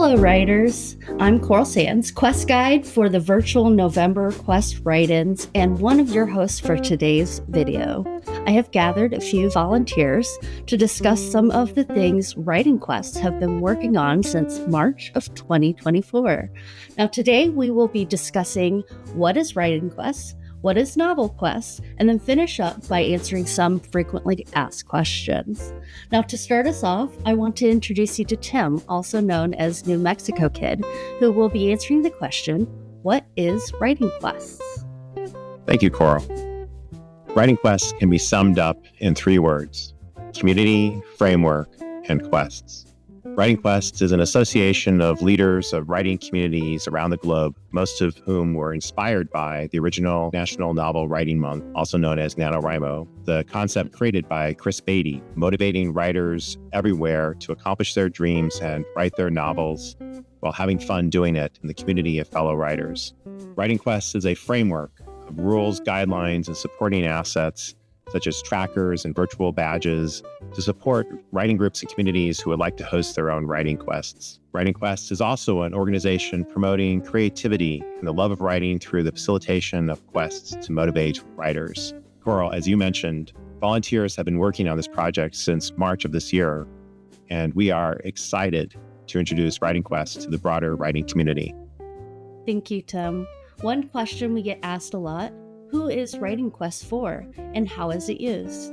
Hello, writers. I'm Coral Sands, quest guide for the virtual November quest write-ins and one of your hosts for today's video. I have gathered a few volunteers to discuss some of the things writing quests have been working on since March of 2024. Now, today we will be discussing what is writing quests, what is novel quests, and then finish up by answering some frequently asked questions. Now, to start us off, I want to introduce you to Tim, also known as New Mexico Kid, who will be answering the question, what is writing quests? Thank you, Coral. Writing quests can be summed up in 3 words: community, framework, and quests. Writing Quests is an association of leaders of writing communities around the globe, most of whom were inspired by the original National Novel Writing Month, also known as NaNoWriMo, the concept created by Chris Beatty, motivating writers everywhere to accomplish their dreams and write their novels while having fun doing it in the community of fellow writers. Writing Quests is a framework of rules, guidelines, and supporting assets such as trackers and virtual badges to support writing groups and communities who would like to host their own writing quests. Writing Quests is also an organization promoting creativity and the love of writing through the facilitation of quests to motivate writers. Coral, as you mentioned, volunteers have been working on this project since March of this year, and we are excited to introduce Writing Quests to the broader writing community. Thank you, Tim. One question we get asked a lot: who is Writing Quests for, and how is it used?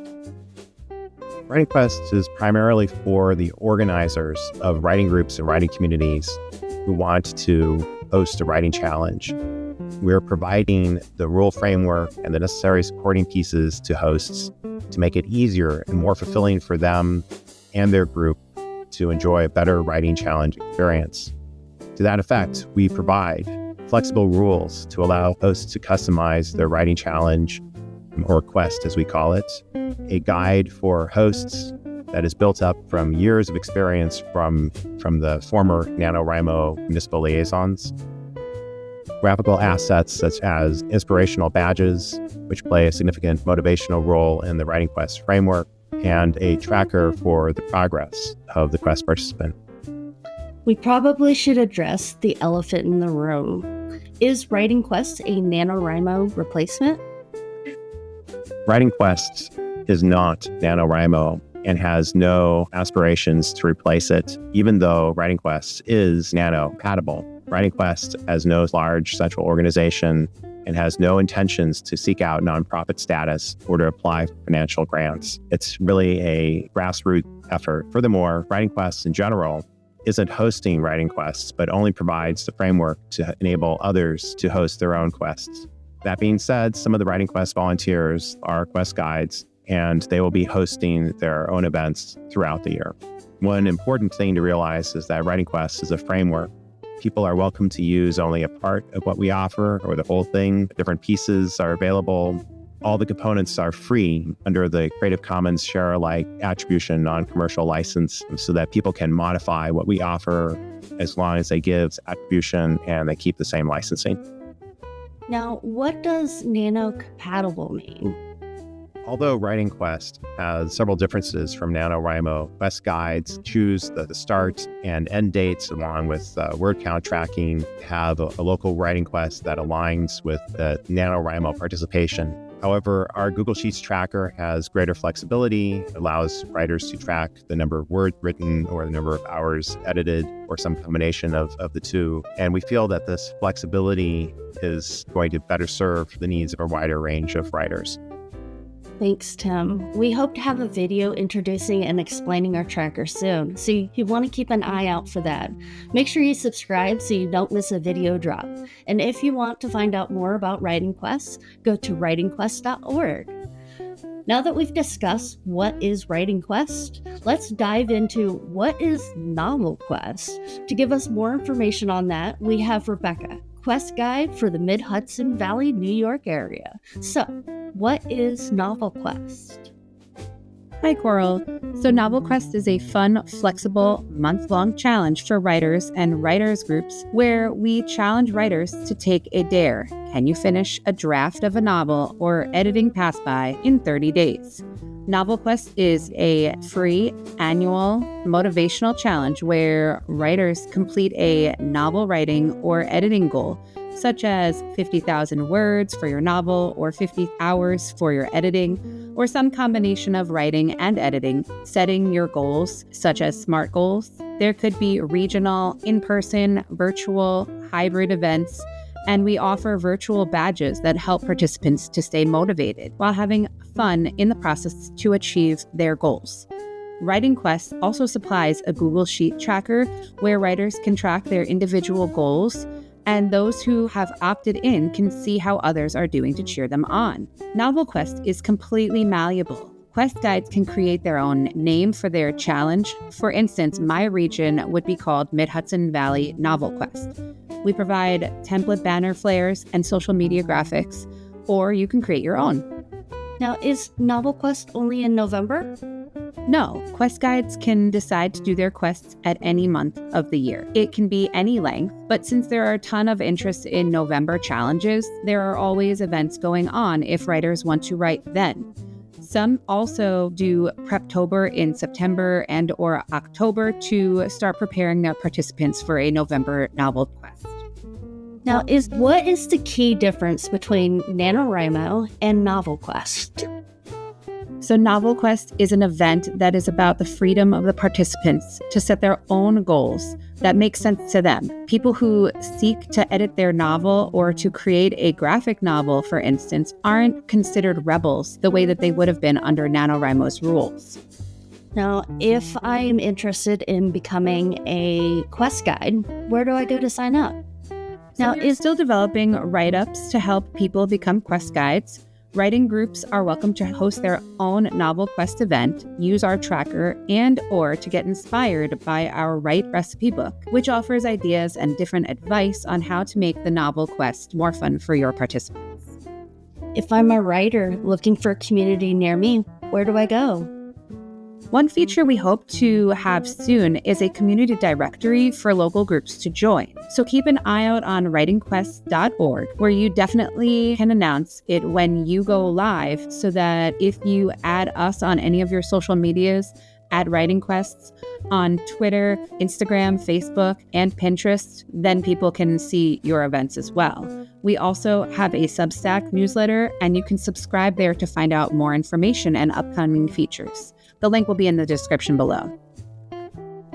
Writing Quests is primarily for the organizers of writing groups and writing communities who want to host a writing challenge. We're providing the rule framework and the necessary supporting pieces to hosts to make it easier and more fulfilling for them and their group to enjoy a better writing challenge experience. To that effect, we provide flexible rules to allow hosts to customize their writing challenge, or quest as we call it, a guide for hosts that is built up from years of experience from the former NaNoWriMo municipal liaisons, graphical assets such as inspirational badges, which play a significant motivational role in the Writing Quest framework, and a tracker for the progress of the quest participant. We probably should address the elephant in the room. Is Writing Quests a NaNoWriMo replacement? Writing Quests is not NaNoWriMo and has no aspirations to replace it, even though Writing Quests is nano-compatible. Writing Quest has no large central organization and has no intentions to seek out nonprofit status or to apply for financial grants. It's really a grassroots effort. Furthermore, Writing Quests in general isn't hosting writing quests, but only provides the framework to enable others to host their own quests. That being said, some of the Writing Quest volunteers are quest guides, and they will be hosting their own events throughout the year. One important thing to realize is that Writing Quest is a framework. People are welcome to use only a part of what we offer or the whole thing. Different pieces are available. All the components are free under the Creative Commons share-alike attribution non-commercial license so that people can modify what we offer as long as they give attribution and they keep the same licensing. Now, what does nano-compatible mean? Although Writing Quest has several differences from NaNoWriMo, quest guides choose the start and end dates along with word count tracking, have a local writing quest that aligns with the NaNoWriMo participation. However, our Google Sheets tracker has greater flexibility, allows writers to track the number of words written or the number of hours edited or some combination of the two. And we feel that this flexibility is going to better serve the needs of a wider range of writers. Thanks, Tim. We hope to have a video introducing and explaining our tracker soon, so you want to keep an eye out for that. Make sure you subscribe so you don't miss a video drop. And if you want to find out more about Writing Quests, go to writingquest.org. Now that we've discussed what is Writing Quest, let's dive into what is Novel Quest. To give us more information on that, we have Rebecca, quest guide for the Mid-Hudson Valley, New York area. So, what is Novel Quest? Hi, Coral. So Novel Quest is a fun, flexible, month-long challenge for writers and writers groups where we challenge writers to take a dare. Can you finish a draft of a novel or editing pass-by in 30 days? Novel Quest is a free annual motivational challenge where writers complete a novel writing or editing goal, such as 50,000 words for your novel or 50 hours for your editing, or some combination of writing and editing, setting your goals, such as SMART goals. There could be regional, in-person, virtual, hybrid events, and we offer virtual badges that help participants to stay motivated while having fun in the process to achieve their goals. Writing Quest also supplies a Google Sheet tracker where writers can track their individual goals, and those who have opted in can see how others are doing to cheer them on. Novel Quest is completely malleable. Quest guides can create their own name for their challenge. For instance, my region would be called Mid-Hudson Valley Novel Quest. We provide template banner flares and social media graphics, or you can create your own. Now, is Novel Quest only in November? No, quest guides can decide to do their quests at any month of the year. It can be any length, but since there are a ton of interest in November challenges, there are always events going on if writers want to write then. Some also do Preptober in September and or October to start preparing their participants for a November novel quest. Now, what is the key difference between NaNoWriMo and Novel Quest? So Novel Quest is an event that is about the freedom of the participants to set their own goals that make sense to them. People who seek to edit their novel or to create a graphic novel, for instance, aren't considered rebels the way that they would have been under NaNoWriMo's rules. Now, if I am interested in becoming a quest guide, where do I go to sign up? Now, is still developing write-ups to help people become quest guides. Writing groups are welcome to host their own Novel Quest event, use our tracker, and or to get inspired by our Write Recipe book, which offers ideas and different advice on how to make the Novel Quest more fun for your participants. If I'm a writer looking for a community near me, where do I go? One feature we hope to have soon is a community directory for local groups to join. So keep an eye out on writingquest.org, where you definitely can announce it when you go live, so that if you add us on any of your social medias, add Writing Quests on Twitter, Instagram, Facebook, and Pinterest, then people can see your events as well. We also have a Substack newsletter, and you can subscribe there to find out more information and upcoming features. The link will be in the description below.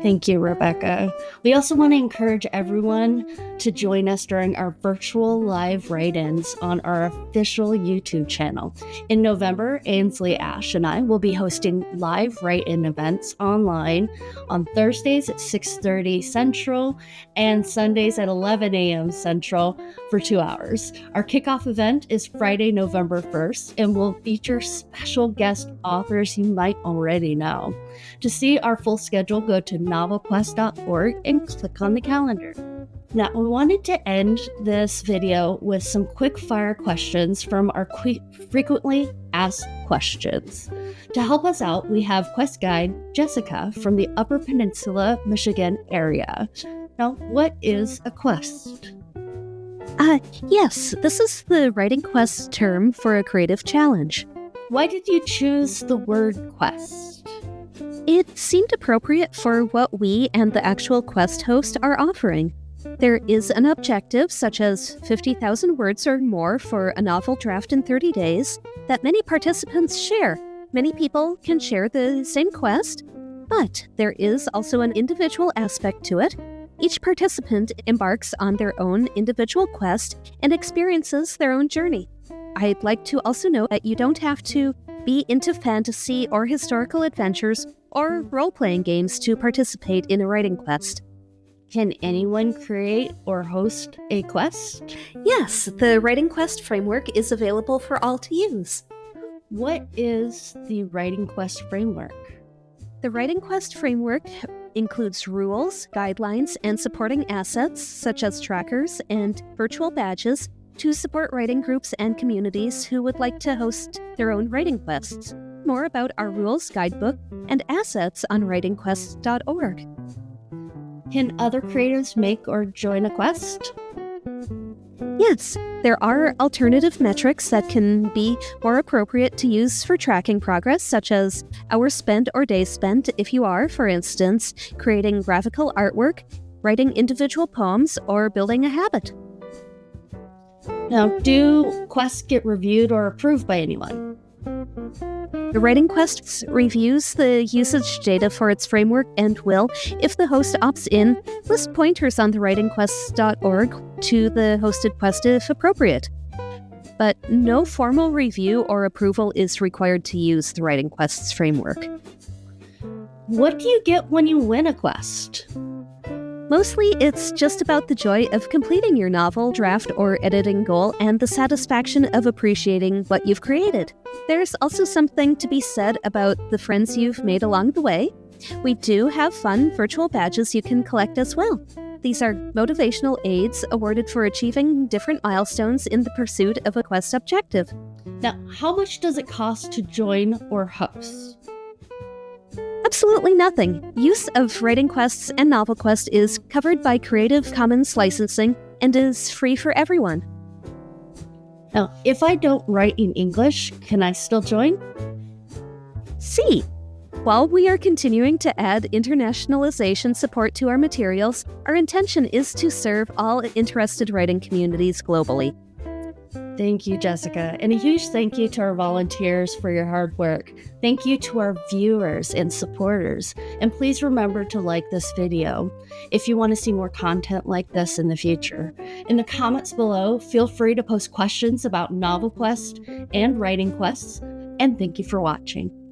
Thank you, Rebecca. We also want to encourage everyone to join us during our virtual live write-ins on our official YouTube channel. In November, Ainsley Ash and I will be hosting live write-in events online on Thursdays at 6:30 Central and Sundays at 11 a.m. Central for 2 hours. Our kickoff event is Friday, November 1st, and will feature special guest authors you might already know. To see our full schedule, go to novelquest.org and click on the calendar. Now, we wanted to end this video with some quick fire questions from our frequently asked questions. To help us out, we have quest guide Jessica from the Upper Peninsula, Michigan area. Now, what is a quest? Yes, this is the Writing Quest term for a creative challenge. Why did you choose the word quest? It seemed appropriate for what we and the actual quest host are offering. There is an objective, such as 50,000 words or more for a novel draft in 30 days, that many participants share. Many people can share the same quest, but there is also an individual aspect to it. Each participant embarks on their own individual quest and experiences their own journey. I'd like to also note that you don't have to be into fantasy or historical adventures or role-playing games to participate in a writing quest. Can anyone create or host a quest? Yes, the Writing Quest framework is available for all to use. What is the Writing Quest framework? The Writing Quest framework includes rules, guidelines, and supporting assets such as trackers and virtual badges to support writing groups and communities who would like to host their own writing quests. More about our rules, guidebook, and assets on writingquest.org. Can other creators make or join a quest? Yes, There are alternative metrics that can be more appropriate to use for tracking progress, such as hours spent or days spent if you are, for instance, creating graphical artwork, writing individual poems, or building a habit. Now, do quests get reviewed or approved by anyone? The Writing Quest reviews the usage data for its framework and will, if the host opts in, list pointers on the writingquests.org to the hosted quest if appropriate. But no formal review or approval is required to use the Writing Quest's framework. What do you get when you win a quest? Mostly, it's just about the joy of completing your novel, draft, or editing goal and the satisfaction of appreciating what you've created. There's also something to be said about the friends you've made along the way. We do have fun virtual badges you can collect as well. These are motivational aids awarded for achieving different milestones in the pursuit of a quest objective. Now, how much does it cost to join or host? Absolutely nothing. Use of Writing Quests and Novel Quest is covered by Creative Commons licensing and is free for everyone. Now, if I don't write in English, can I still join? See, while we are continuing to add internationalization support to our materials, our intention is to serve all interested writing communities globally. Thank you, Jessica. And a huge thank you to our volunteers for your hard work. Thank you to our viewers and supporters. And please remember to like this video if you want to see more content like this in the future. In the comments below, feel free to post questions about Novel Quest and Writing Quests. And thank you for watching.